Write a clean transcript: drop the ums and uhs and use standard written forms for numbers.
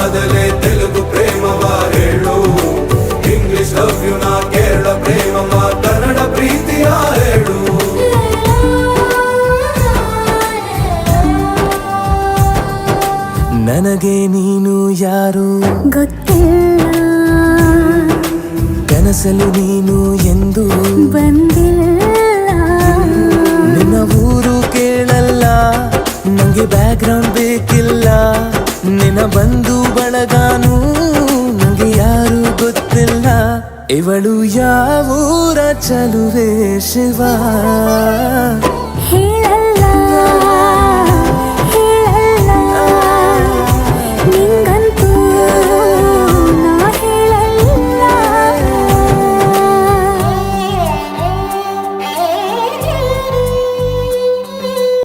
ಆದಲೆ ತೆಲುಗು ಪ್ರೇಮವ ಹೇಳು, English love you ನಾ ಕೇರಳ ಪ್ರೇಮವ ಕನ್ನಡ ಪ್ರೀತಿಯ ಹೇಳು. ನನಗೆ ನೀನು ಯಾರು ಗೊತ್ತಿಲ್ಲ, ಕನಸಲು ನೀನು ಎಂದು ಬಂದಿಲ್ಲ. ನಿನ್ನ ಊರು ಕೇಳಲ್ಲ, ನಂಗೆ ಬ್ಯಾಕ್ ಗ್ರೌಂಡ್ ಬೇಕಿಲ್ಲ. ನಿನ್ನ ಬಂಧು ಬಳಗಾನು ನಂಗೆ ಯಾರು ಗೊತ್ತಿಲ್ಲ. ಇವಳು ಯಾವೂರ ಚಲುವೆ ಶಿವ ಹೇಳ